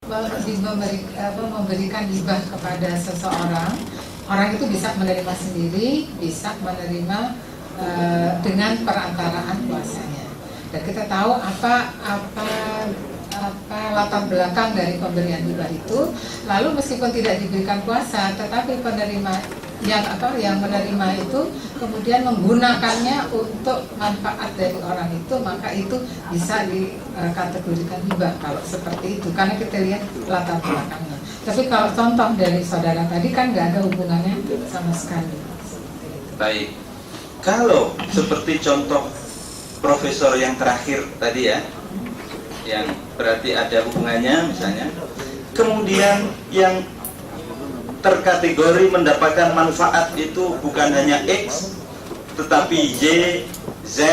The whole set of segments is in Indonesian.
memberikan hibah kepada seseorang, orang itu bisa menerima sendiri, bisa menerima dengan perantaraan kuasanya. Dan kita tahu apa latar belakang dari pemberian hibah itu. Lalu meskipun tidak diberikan kuasa, tetapi penerima yang menerima itu kemudian menggunakannya untuk manfaat dari orang itu, maka itu bisa dikategorikan hibah kalau seperti itu, karena kita lihat latar belakangnya. Tapi kalau contoh dari saudara tadi kan nggak ada hubungannya sama sekali. Baik, kalau seperti contoh profesor yang terakhir tadi ya, yang berarti ada hubungannya misalnya, kemudian yang terkategori mendapatkan manfaat itu bukan hanya X, tetapi Y, Z,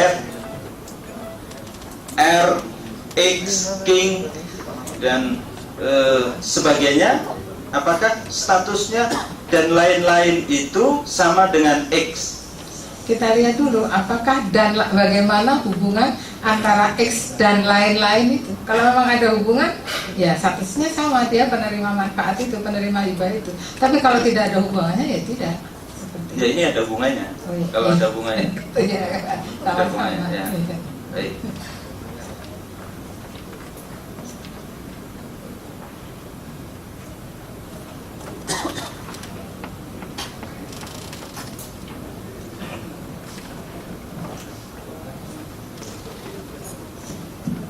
R, X, King, dan sebagainya. Apakah statusnya dan lain-lain itu sama dengan X? Kita lihat dulu apakah dan bagaimana hubungan antara X dan lain-lain itu. Kalau memang ada hubungan, ya statusnya sama, dia penerima manfaat itu, penerima hibah itu. Tapi kalau tidak ada hubungannya, ya tidak. Seperti ya ini ada hubungannya. Oh, iya. Kalau ada hubungannya, ya, ada hubungannya. Ya. Baik.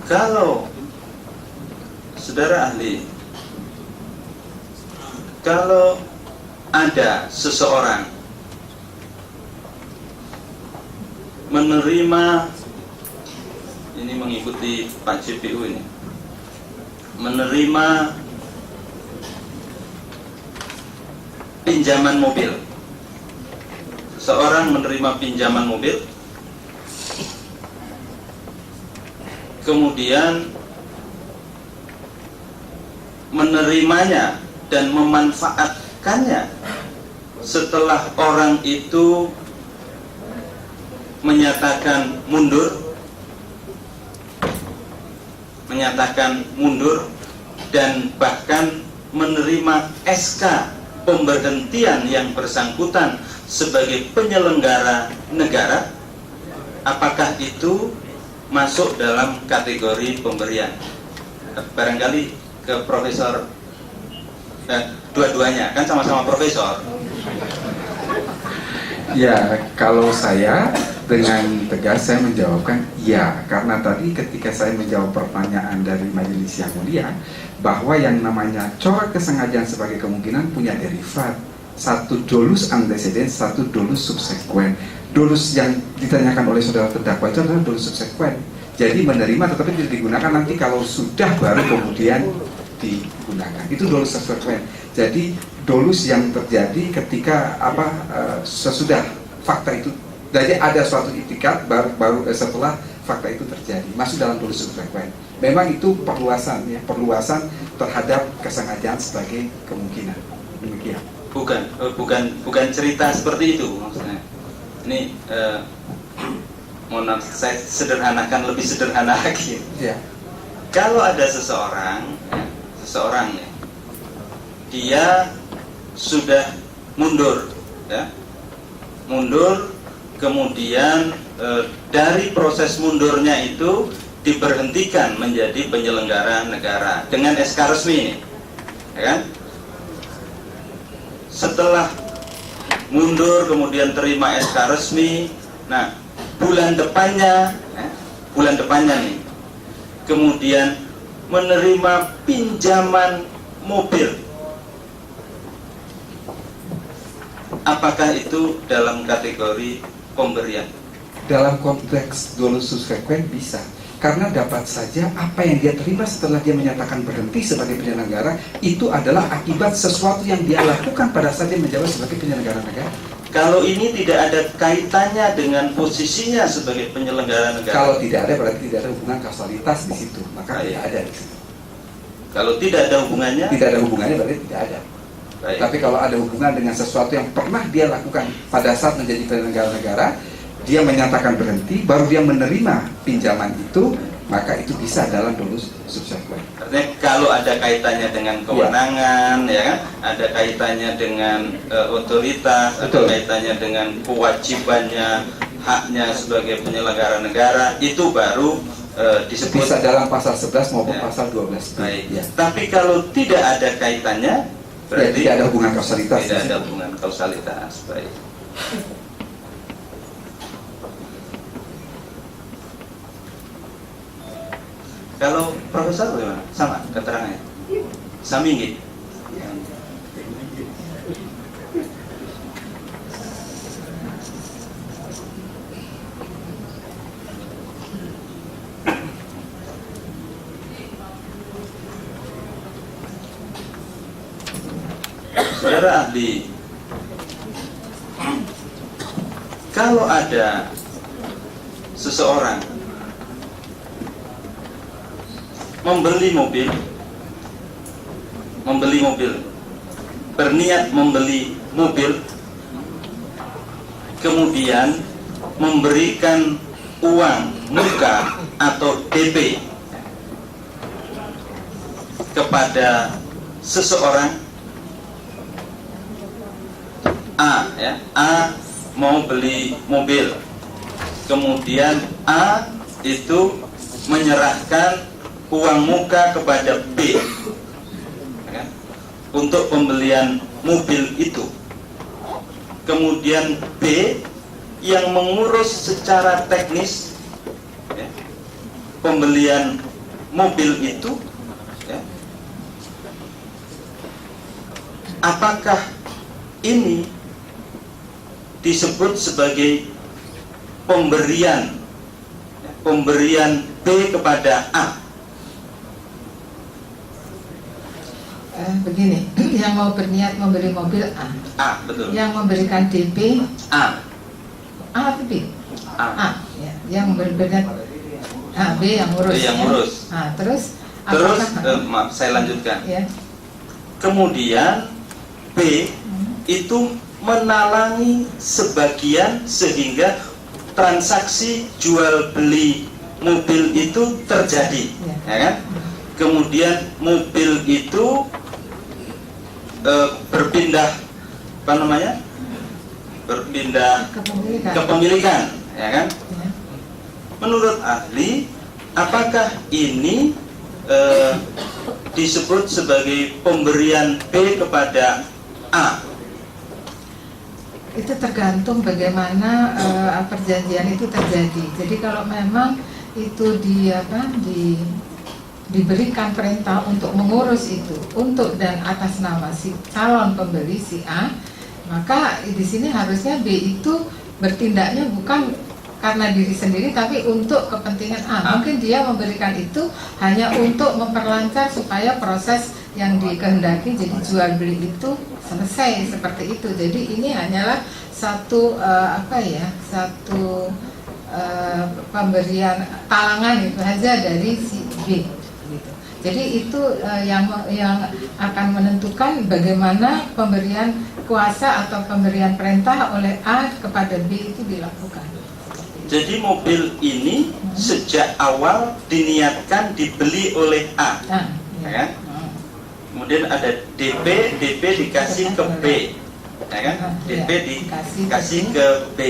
Kalau saudara ahli, kalau ada seseorang menerima, ini mengikuti Pak JPU ini, menerima pinjaman mobil, seseorang menerima pinjaman mobil, kemudian menerimanya dan memanfaatkannya setelah orang itu menyatakan mundur dan bahkan menerima SK pemberhentian yang bersangkutan sebagai penyelenggara negara, apakah itu masuk dalam kategori pemberian? Barangkali ke profesor, dua-duanya kan sama-sama profesor. Ya, kalau saya dengan tegas saya menjawabkan ya, karena tadi ketika saya menjawab pertanyaan dari majelis yang mulia bahwa yang namanya corak kesengajaan sebagai kemungkinan punya derivat, satu dolus antecedens, satu dolus subsequent. Dolus yang ditanyakan oleh saudara terdakwa itu adalah dolus subsequent. Jadi menerima tetapi tidak digunakan nanti kalau sudah baru kemudian digunakan. Itu dolus subsequent. Jadi dolus yang terjadi ketika sesudah fakta itu, jadi ada suatu itikat baru setelah fakta itu terjadi, masuk dalam dolus subsequent. Memang itu perluasan ya, perluasan terhadap kesengajaan sebagai kemungkinan. Demikian. Bukan cerita seperti itu maksudnya. Ini mohon maaf, saya sederhanakan, lebih sederhana lagi. Ya. Kalau ada seseorang ya, dia sudah mundur, ya, kemudian dari proses mundurnya itu diberhentikan menjadi penyelenggara negara dengan SK resmi ini, ya kan? Setelah mundur kemudian terima SK resmi, nah bulan depannya nih, kemudian menerima pinjaman mobil, apakah itu dalam kategori pemberian? Dalam konteks dolus subsequent bisa, karena dapat saja apa yang dia terima setelah dia menyatakan berhenti sebagai penyelenggara itu adalah akibat sesuatu yang dia lakukan pada saat dia menjabat sebagai penyelenggara negara. Kalau ini tidak ada kaitannya dengan posisinya sebagai penyelenggara negara. Kalau tidak ada, berarti tidak ada hubungan kausalitas di situ, maka tidak ada di situ. Kalau tidak ada hubungannya? Tidak ada hubungannya, berarti tidak ada. Baik. Tapi kalau ada hubungan dengan sesuatu yang pernah dia lakukan pada saat menjadi penyelenggara negara, dia menyatakan berhenti, baru dia menerima pinjaman itu, maka itu bisa dalam dolus subsekuen. Artinya kalau ada kaitannya dengan kewenangan, ya kan, ada kaitannya dengan otoritas, Betul. ada kaitannya dengan kewajibannya, haknya sebagai penyelenggara negara, itu baru disebut Bisa dalam pasal 11 maupun Ya. pasal 12. baik. Ya. Tapi kalau tidak ada kaitannya, Ya, berarti tidak ada hubungan kausalitas. tidak ada hubungan kausalitas. Baik. Kalau profesor bagaimana? Sama keterangannya? Sami nggih? Saudara ahli, kalau ada seseorang membeli mobil, berniat membeli mobil, kemudian memberikan uang muka atau DP kepada seseorang A, ya, A mau beli mobil, kemudian A itu menyerahkan uang muka kepada B, ya kan, untuk pembelian mobil itu. Kemudian B yang mengurus secara teknis, ya, pembelian mobil itu, ya. Apakah ini disebut sebagai pemberian B kepada A? Begini, yang mau berniat membeli mobil A, Betul. yang memberikan DP A. atau B? A. Ya. Yang berniat B yang ngurus. B yang ya. ngurus. Terus Terus, apakah- maaf, saya lanjutkan. ya. Kemudian B itu menalangi sebagian sehingga transaksi jual beli mobil itu terjadi, ya kan? Kemudian mobil itu berpindah, berpindah kepemilikan, ya kan? Ya. Menurut ahli, apakah ini disebut sebagai pemberian B kepada A? Itu tergantung bagaimana perjanjian itu terjadi. Jadi kalau memang itu diberikan perintah untuk mengurus itu untuk dan atas nama si calon pembeli si A, maka di sini harusnya B itu bertindaknya bukan karena diri sendiri tapi untuk kepentingan A. Mungkin dia memberikan itu hanya untuk memperlancar supaya proses yang dikehendaki jadi jual beli itu selesai seperti itu. Jadi ini hanyalah satu pemberian talangan itu aja dari si B gitu. Jadi itu yang akan menentukan bagaimana pemberian kuasa atau pemberian perintah oleh A kepada B itu dilakukan. Jadi mobil ini sejak awal diniatkan dibeli oleh A, ya kan? Kemudian ada DP dikasih ke B, ya kan? DP dikasih ke B.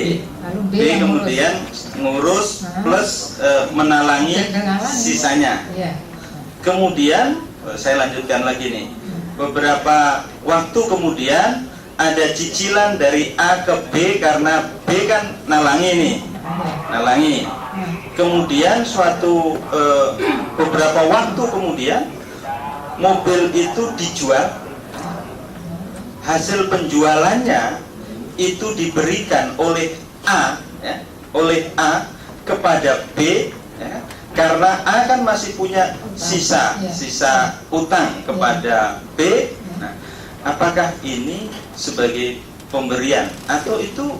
Lalu B B yang kemudian ngurus plus menalangi sisanya. Ya. Kemudian saya lanjutkan lagi nih. Beberapa waktu kemudian ada cicilan dari A ke B karena B kan nalangi nih. Nalangi. Kemudian beberapa waktu kemudian mobil itu dijual. Hasil penjualannya itu diberikan oleh A, ya, oleh A kepada B, ya, karena A kan masih punya sisa utang kepada B. Nah, apakah ini sebagai pemberian atau itu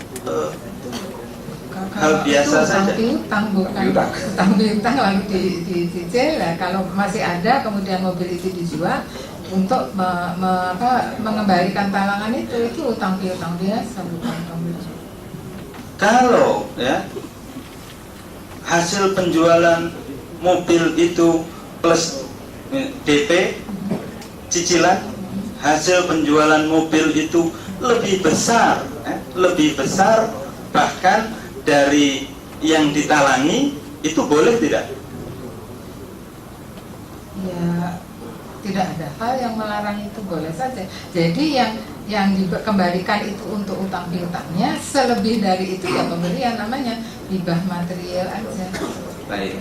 hal biasa saja? Utang bukan utang piutang lalu dicicil. Nah, kalau masih ada kemudian mobil itu dijual untuk mengembalikan talangan itu utang piutang biasa bukan pembelian. Kalau ya hasil penjualan mobil itu plus DP cicilan, hasil penjualan mobil itu lebih besar bahkan dari yang ditalangi, itu boleh tidak? Ya, tidak ada hal yang melarang, itu boleh saja. Jadi yang dikembalikan itu untuk utang piutangnya, selebih dari itu ya pemberian, namanya hibah material aja. Baik.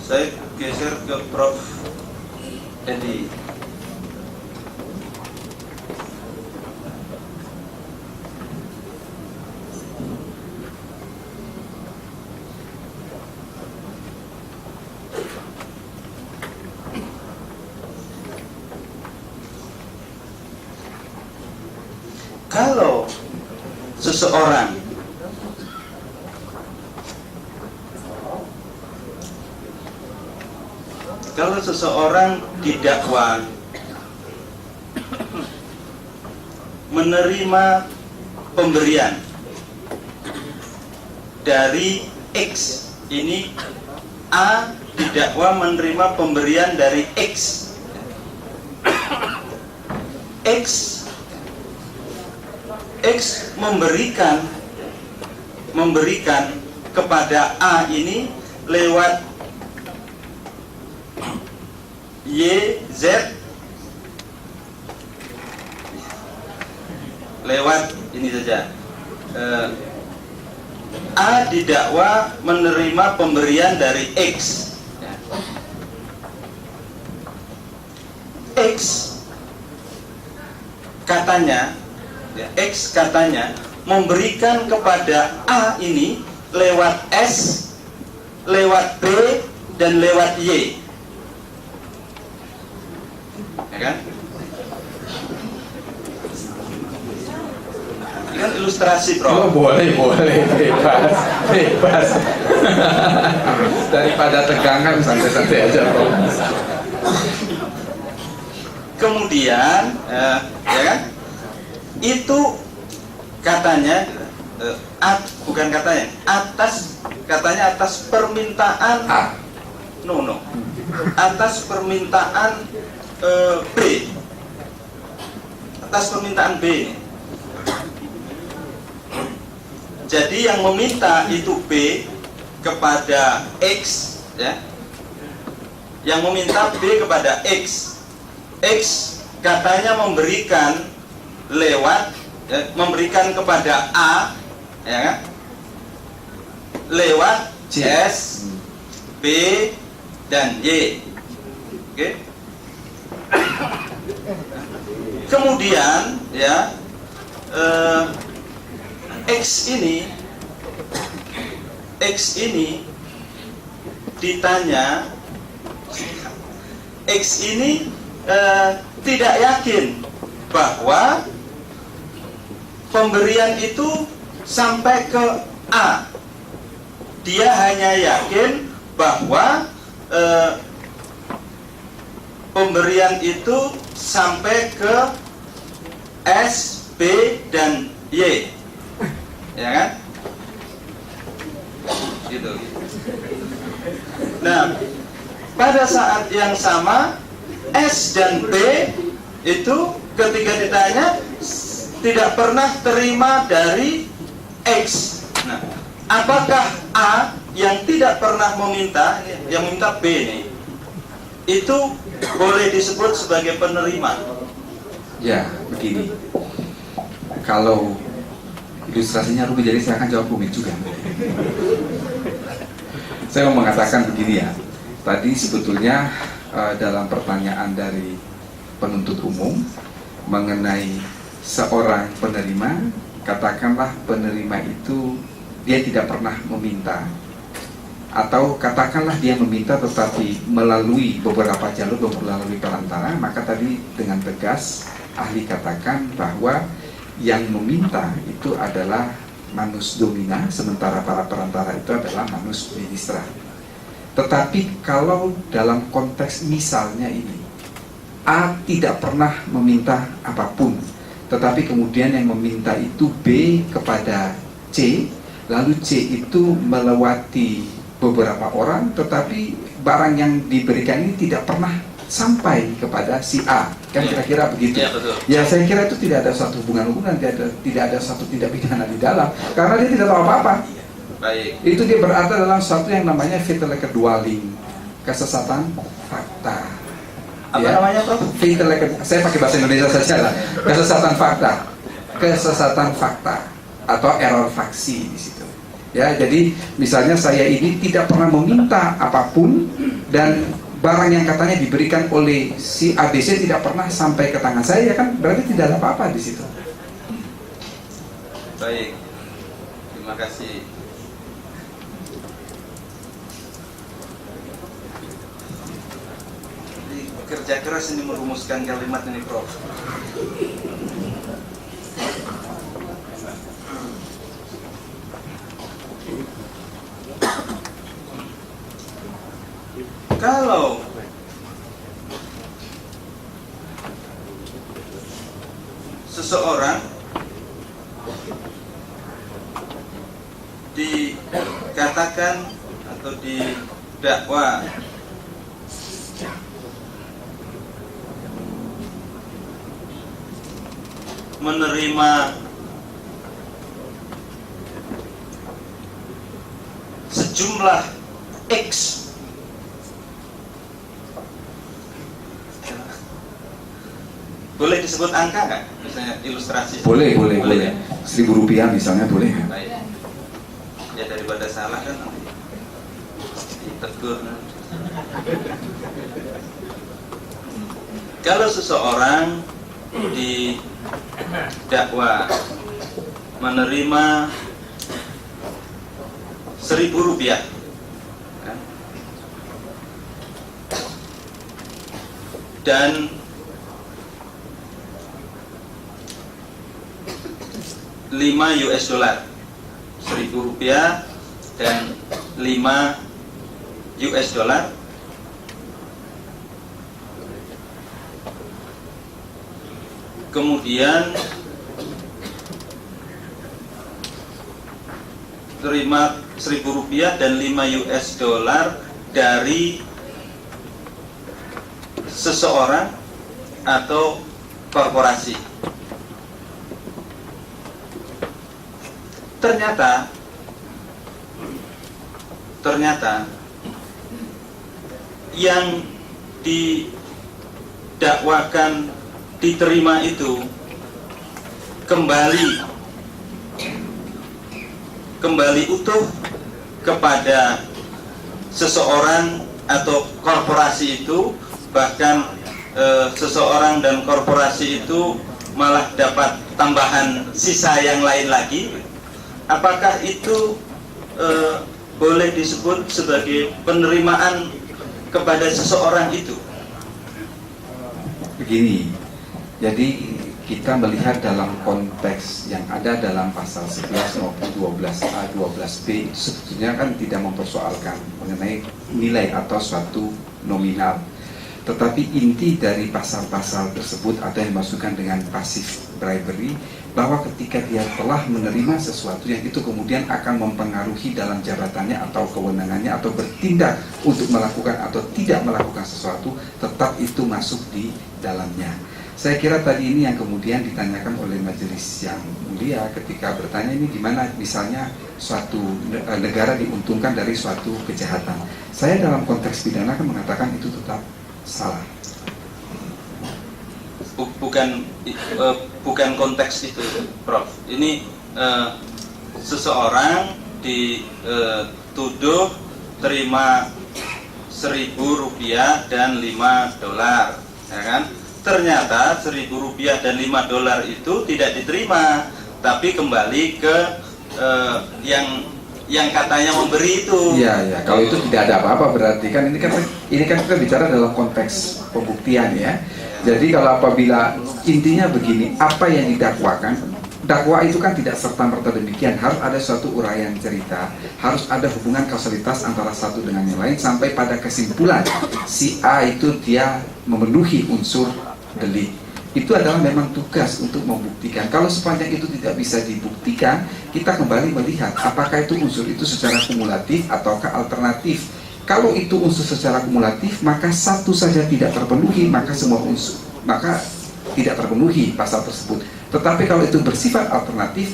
Saya geser ke Prof. Edi. Kalau seseorang didakwa menerima pemberian dari X, ini A didakwa menerima pemberian dari X. X memberikan kepada A ini lewat Y, Z, lewat ini saja. A didakwa menerima pemberian dari X. X katanya memberikan kepada A ini lewat S, lewat B, dan lewat Y. Ya kan? Ini kan ilustrasi, Bro. Oh, boleh, bebas. Daripada tegangan, santai-santai aja, Bro. Kemudian, ya kan? Itu katanya, atas permintaan atas permintaan B, atas permintaan B. Jadi yang meminta itu B kepada X, ya. Yang meminta B kepada X. X katanya memberikan lewat, ya, memberikan kepada A, ya kan? Lewat S, B, dan Y. Oke. Kemudian, ya, X ini ditanya, X ini tidak yakin bahwa pemberian itu sampai ke A. Dia hanya yakin bahwa pemberian itu sampai ke S, B, dan Y. Ya kan? Gitu. Nah, pada saat yang sama S dan B itu ketika ditanya tidak pernah terima dari X. Nah, apakah A yang tidak pernah meminta, yang minta B ini, itu boleh disebut sebagai penerima? Ya, begini. Kalau ilustrasinya rumit, jadi saya akan jawab rumit juga. Saya mau mengatakan begini ya. Tadi sebetulnya dalam pertanyaan dari penuntut umum mengenai seorang penerima, katakanlah penerima itu dia tidak pernah meminta, atau katakanlah dia meminta tetapi melalui beberapa jalur, melalui perantara, maka tadi dengan tegas ahli katakan bahwa yang meminta itu adalah manus domina, sementara para perantara itu adalah manus ministra. Tetapi kalau dalam konteks misalnya ini, A tidak pernah meminta apapun, tetapi kemudian yang meminta itu B kepada C, lalu C itu melewati beberapa orang, tetapi barang yang diberikan ini tidak pernah sampai kepada si A, kan kira-kira begitu. Ya, betul. Ya, saya kira itu tidak ada suatu hubungan, tidak ada suatu tindak pidana di dalam, karena dia tidak tahu apa-apa. Baik. Itu dia berada dalam suatu yang namanya vetelekedualing, kesesatan fakta. Apa namanya, Prof? Saya pakai bahasa Indonesia saja lah. Kesesatan fakta atau error faksi di situ. Ya, jadi misalnya saya ini tidak pernah meminta apapun dan barang yang katanya diberikan oleh si ABC tidak pernah sampai ke tangan saya, kan berarti tidak ada apa-apa di situ. Baik. Terima kasih. Jadi, kerja keras ini merumuskan kalimat ini, Prof. Kalau seseorang dikatakan atau didakwa menerima sejumlah X, boleh disebut angka nggak? Misalnya ilustrasi. Boleh. 1.000 rupiah misalnya boleh. Baik. Ya, daripada salah kan nanti ditegur. Kalau seseorang didakwa menerima 1.000 rupiah, kan? Dan 5 US dollar, 1.000 rupiah dan 5 US dollar, kemudian terima 1.000 rupiah dan 5 US dollar dari seseorang atau korporasi. Ternyata yang didakwakan diterima itu kembali utuh kepada seseorang atau korporasi itu, bahkan seseorang dan korporasi itu malah dapat tambahan sisa yang lain lagi. Apakah itu boleh disebut sebagai penerimaan kepada seseorang itu? Begini, jadi kita melihat dalam konteks yang ada dalam pasal 11 maupun 12A, 12B, sebetulnya kan tidak mempersoalkan mengenai nilai atau suatu nominal. Tetapi inti dari pasal-pasal tersebut ada yang dimasukkan dengan passive bribery, bahwa ketika dia telah menerima sesuatu yang itu kemudian akan mempengaruhi dalam jabatannya atau kewenangannya atau bertindak untuk melakukan atau tidak melakukan sesuatu, tetap itu masuk di dalamnya. Saya kira tadi ini yang kemudian ditanyakan oleh majelis yang mulia ketika bertanya ini gimana misalnya suatu negara diuntungkan dari suatu kejahatan. Saya dalam konteks pidana kan mengatakan itu tetap salah. Bukan konteks itu, Prof. Ini seseorang dituduh terima 1.000 rupiah dan 5 dolar, ya kan? Ternyata 1.000 rupiah dan 5 dolar itu tidak diterima, tapi kembali ke yang katanya memberi itu. Iya. Kalau itu tidak ada apa-apa berarti kan ini kan kita bicara dalam konteks pembuktian ya. Jadi kalau apabila intinya begini, apa yang didakwakan dakwah itu kan tidak serta-merta demikian, harus ada suatu uraian cerita, harus ada hubungan kausalitas antara satu dengan yang lain sampai pada kesimpulan si A itu dia memenuhi unsur delik. Itu adalah memang tugas untuk membuktikan. Kalau sepanjang itu tidak bisa dibuktikan, kita kembali melihat apakah itu unsur itu secara kumulatif ataukah alternatif. Kalau itu unsur secara kumulatif, maka satu saja tidak terpenuhi, maka semua unsur tidak terpenuhi pasal tersebut. Tetapi kalau itu bersifat alternatif,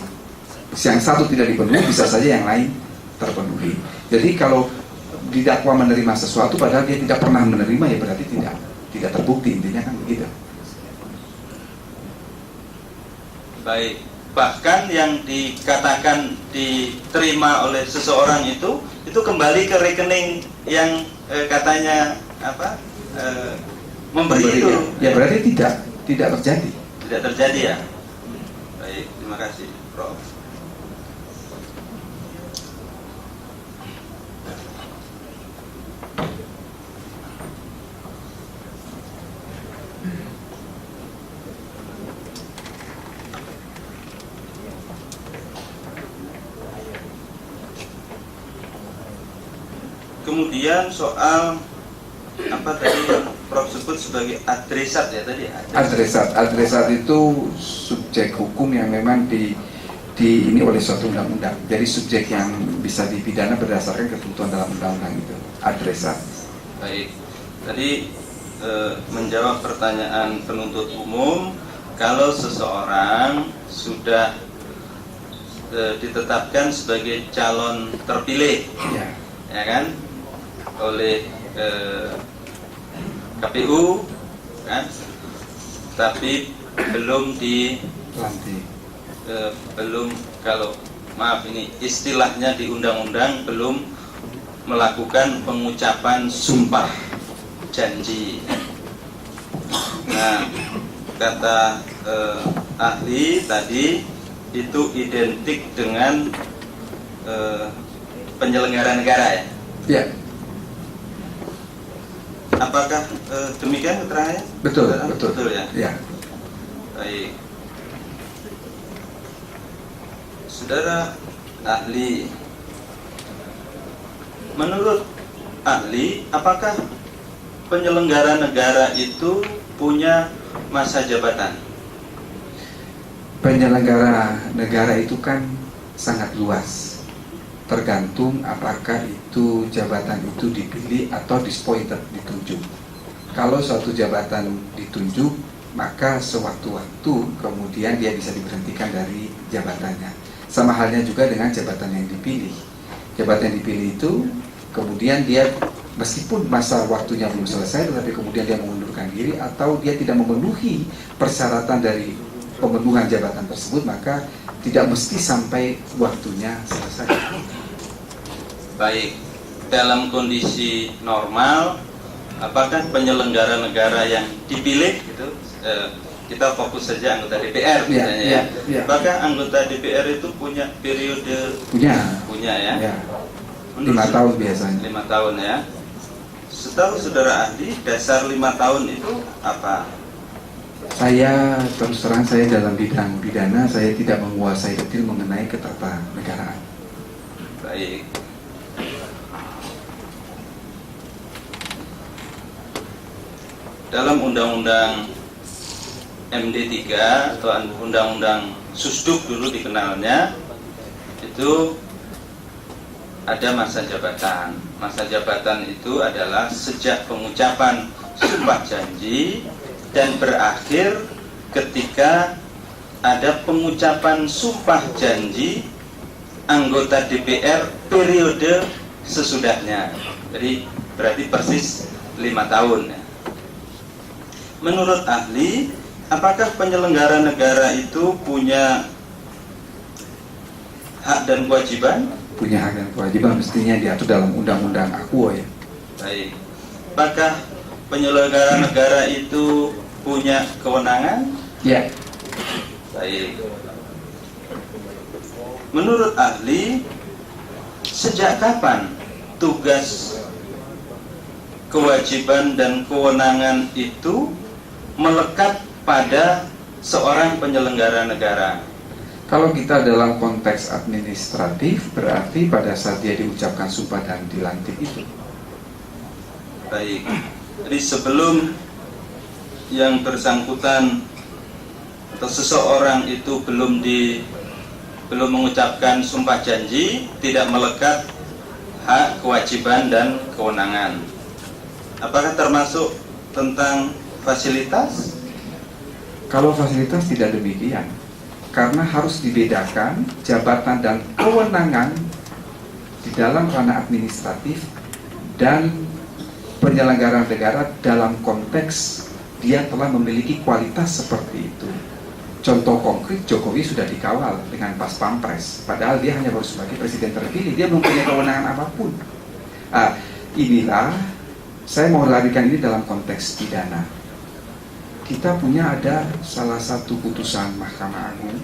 yang satu tidak dipenuhi, bisa saja yang lain terpenuhi. Jadi kalau didakwa menerima sesuatu padahal dia tidak pernah menerima, ya berarti tidak terbukti, intinya kan begitu. Baik, bahkan yang dikatakan diterima oleh seseorang itu kembali ke rekening yang katanya memberi itu. Ya berarti tidak terjadi. Tidak terjadi ya. Baik, terima kasih, Prof. Kemudian soal apa tadi yang Prof sebut sebagai adresat ya tadi? Adresat itu subjek hukum yang memang ini oleh suatu undang-undang. Jadi subjek yang bisa dipidana berdasarkan ketentuan dalam undang-undang itu adresat. Baik, tadi menjawab pertanyaan penuntut umum, kalau seseorang sudah ditetapkan sebagai calon terpilih, ya kan, oleh KPU, kan, tapi belum Lantik. Belum, kalau maaf ini istilahnya di undang-undang, belum melakukan pengucapan sumpah janji. Nah, kata ahli tadi itu identik dengan penyelenggara negara ya? Ya. Apakah demikian keterangannya? Betul ya? Ya. Baik. Saudara ahli, menurut ahli, apakah penyelenggara negara itu punya masa jabatan? Penyelenggara negara itu kan sangat luas, tergantung apakah itu jabatan itu dipilih atau disappointed, ditunjuk. Kalau suatu jabatan ditunjuk, maka sewaktu-waktu kemudian dia bisa diberhentikan dari jabatannya. Sama halnya juga dengan jabatan yang dipilih. Jabatan yang dipilih itu kemudian dia meskipun masa waktunya belum selesai, tetapi kemudian dia mengundurkan diri atau dia tidak memenuhi persyaratan dari pemenuhan jabatan tersebut, maka tidak mesti sampai waktunya selesai. Baik, dalam kondisi normal, apakah penyelenggara negara yang dipilih itu, kita fokus saja anggota DPR misalnya ya. Apakah anggota DPR itu punya periode? Punya ya. 5 tahun biasanya. 5 tahun ya. Setahu saudara ahli, dasar 5 tahun itu apa? Saya terus terang, saya dalam bidang pidana, saya tidak menguasai detail mengenai ketatanegaraan. Baik. Dalam undang-undang MD3 atau undang-undang Susduk dulu dikenalnya, itu ada masa jabatan. Masa jabatan itu adalah sejak pengucapan sumpah janji dan berakhir ketika ada pengucapan sumpah janji anggota DPR periode sesudahnya. Jadi berarti persis 5 tahun ya. Menurut ahli, apakah penyelenggara negara itu punya hak dan kewajiban? Punya hak dan kewajiban, mestinya diatur dalam undang-undang AKUO ya. Baik. Apakah penyelenggara negara itu punya kewenangan? Ya. Baik. Menurut ahli, sejak kapan tugas, kewajiban dan kewenangan itu melekat pada seorang penyelenggara negara? Kalau kita dalam konteks administratif, berarti pada saat dia diucapkan sumpah dan dilantik itu. Baik. Jadi sebelum yang bersangkutan atau seseorang itu belum mengucapkan sumpah janji, tidak melekat hak, kewajiban, dan kewenangan. Apakah termasuk tentang fasilitas? Kalau fasilitas tidak demikian, karena harus dibedakan jabatan dan kewenangan di dalam ranah administratif dan penyelenggara negara dalam konteks dia telah memiliki kualitas seperti itu. Contoh konkret, Jokowi sudah dikawal dengan pas pampres, padahal dia hanya baru sebagai presiden terpilih, dia belum punya kewenangan apapun. Inilah saya mau larikan ini dalam konteks pidana. Kita punya ada salah satu putusan Mahkamah Agung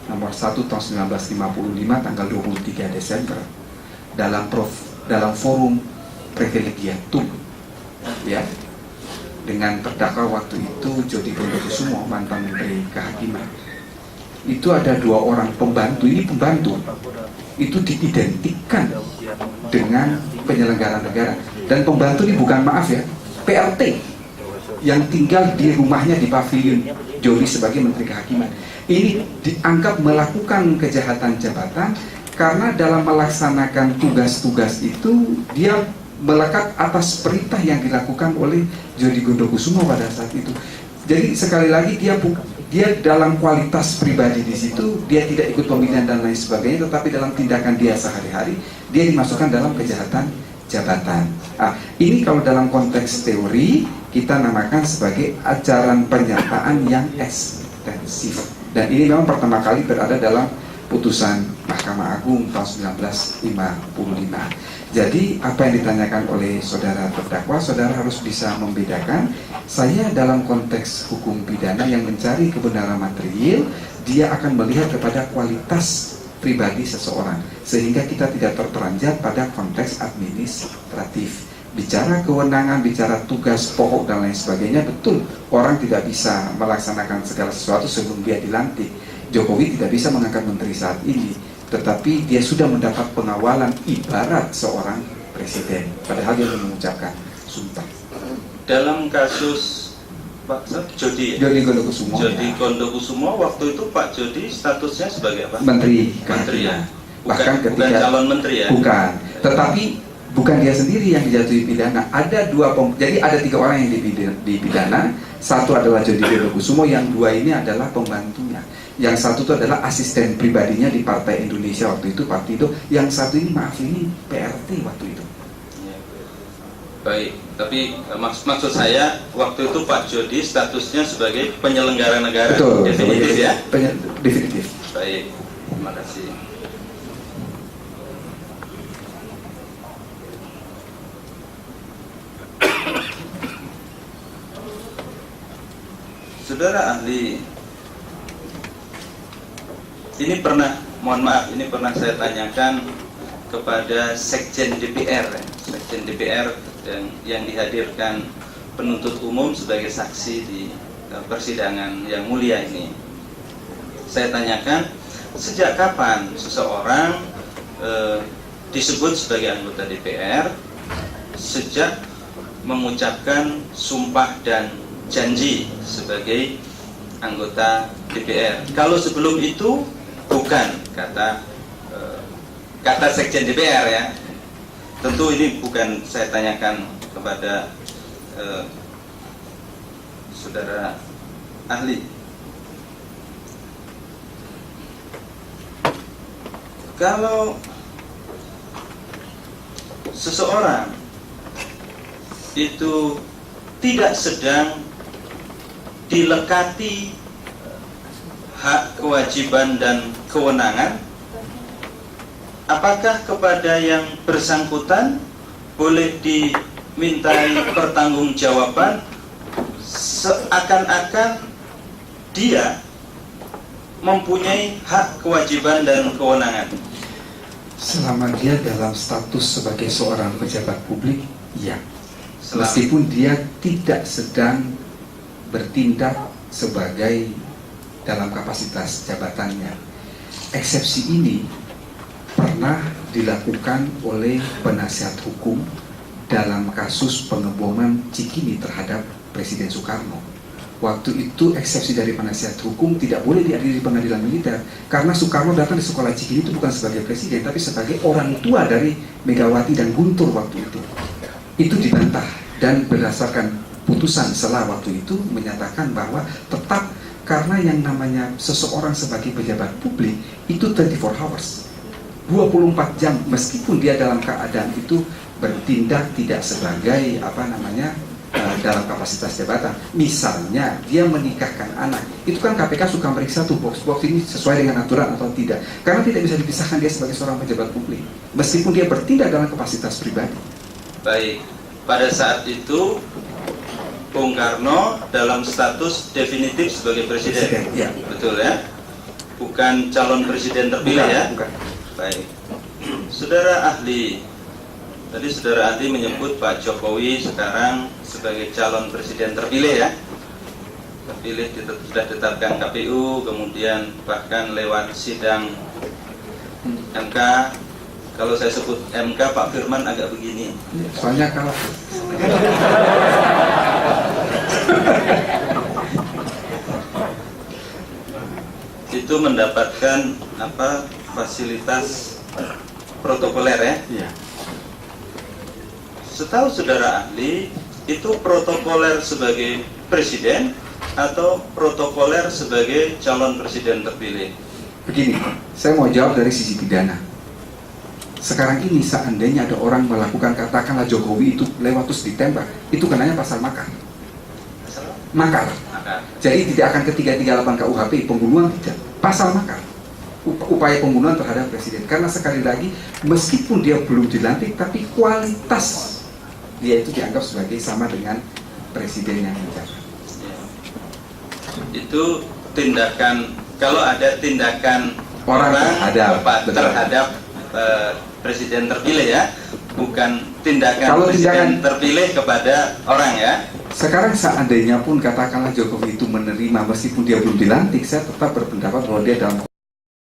nomor 1 tahun 1955 tanggal 23 Desember dalam forum privilegiatum, ya, dengan terdakwa waktu itu Jody Gondokusumo, mantan Menteri Kehakiman. Itu ada 2 orang pembantu, ini pembantu itu diidentikan dengan penyelenggara negara, dan pembantu ini bukan, maaf ya, PRT yang tinggal di rumahnya di pavilion Jody sebagai Menteri Kehakiman. Ini dianggap melakukan kejahatan jabatan karena dalam melaksanakan tugas-tugas itu dia melekat atas perintah yang dilakukan oleh Jody Gondokusumo pada saat itu. Jadi sekali lagi dia dalam kualitas pribadi di situ, dia tidak ikut pemilihan dan lain sebagainya, tetapi dalam tindakan dia sehari-hari dia dimasukkan dalam kejahatan jabatan. Ini kalau dalam konteks teori kita namakan sebagai ajaran pernyataan yang ekstensif, dan ini memang pertama kali berada dalam putusan Mahkamah Agung tahun 1955. Jadi apa yang ditanyakan oleh saudara terdakwa, saudara harus bisa membedakan. Saya dalam konteks hukum pidana yang mencari kebenaran material, dia akan melihat kepada kualitas pribadi seseorang, sehingga kita tidak terperanjat pada konteks administratif. Bicara kewenangan, bicara tugas pokok dan lain sebagainya, betul, orang tidak bisa melaksanakan segala sesuatu sebelum dia dilantik. Jokowi tidak bisa mengangkat menteri saat ini, tetapi dia sudah mendapat pengawalan ibarat seorang presiden, padahal dia belum mengucapkan sumpah. Dalam kasus Pak Jody Gondokusumo, Jody Gondokusumo, waktu itu Pak Jody statusnya sebagai apa? Menteri ya? Bahkan bukan calon menteri ya? Bukan, tetapi bukan dia sendiri yang dijatuhi pidana. Ada jadi ada 3 orang yang dipidana. Satu adalah Jody Gondokusumo, yang 2 ini adalah pembantunya. Yang satu itu adalah asisten pribadinya di Partai Indonesia waktu itu, Partido. Yang satu ini, maaf, ini PRT waktu itu. Ya. Baik, tapi maksud saya waktu itu Pak Jody statusnya sebagai penyelenggara negara. Betul, definitif ya? Definitif. Baik, terima kasih. Saudara ahli, ini pernah saya tanyakan kepada Sekjen DPR, dan yang dihadirkan penuntut umum sebagai saksi di persidangan yang mulia ini. Saya tanyakan, sejak kapan seseorang disebut sebagai anggota DPR sejak mengucapkan sumpah dan janji sebagai anggota DPR. Kalau sebelum itu bukan, kata Sekjen DPR ya. Tentu ini bukan saya tanyakan kepada saudara ahli. Kalau seseorang itu tidak sedang dilekati hak, kewajiban, dan kewenangan, apakah kepada yang bersangkutan boleh dimintai pertanggungjawaban seakan-akan dia mempunyai hak, kewajiban, dan kewenangan? Selama dia dalam status sebagai seorang pejabat publik, ya. Meskipun dia tidak sedang bertindak sebagai dalam kapasitas jabatannya. eksepsi ini pernah dilakukan oleh penasihat hukum dalam kasus pengeboman Cikini terhadap Presiden Soekarno. Waktu itu eksepsi dari penasihat hukum tidak boleh diadili di pengadilan militer karena Soekarno datang di sekolah Cikini itu bukan sebagai presiden tapi sebagai orang tua dari Megawati dan Guntur waktu itu. Itu dibantah dan berdasarkan putusan setelah waktu itu menyatakan bahwa tetap karena yang namanya seseorang sebagai pejabat publik itu 24 hours 24 jam meskipun dia dalam keadaan itu bertindak tidak sebagai dalam kapasitas jabatan. Misalnya dia menikahkan anak, itu kan KPK suka meriksa tuh box-box ini sesuai dengan aturan atau tidak, karena tidak bisa dipisahkan dia sebagai seorang pejabat publik meskipun dia bertindak dalam kapasitas pribadi. Baik, pada saat itu Bung Karno dalam status definitif sebagai presiden, ya. Betul ya? Bukan calon presiden terpilih Bukan, ya? bukan. Baik, Saudara ahli, tadi saudara ahli menyebut Pak Jokowi sekarang sebagai calon presiden terpilih ya, terpilih sudah ditetapkan KPU, kemudian bahkan lewat sidang MK. Kalau saya sebut MK, Pak Firman agak begini. Soalnya kalah. Itu mendapatkan fasilitas protokoler ya? Iya. Setahu saudara ahli, itu protokoler sebagai presiden atau protokoler sebagai calon presiden terpilih? Begini, saya mau jawab dari sisi pidana. Sekarang ini seandainya ada orang melakukan, katakanlah Jokowi itu lewat terus ditembak, itu kenanya pasal makar. Makar. Jadi tidak akan ke 338 KUHP, pembunuhan tidak. Pasal makar. Upaya pembunuhan terhadap presiden. Karena sekali lagi, meskipun dia belum dilantik, tapi kualitas dia itu dianggap sebagai sama dengan presiden yang menjabat. Itu tindakan, kalau ada tindakan Orang terhadap presiden terpilih ya, bukan tindakan kalau presiden terpilih kepada orang ya. Sekarang seandainya pun katakanlah Jokowi itu menerima meskipun dia belum dilantik, saya tetap berpendapat bahwa dia dalam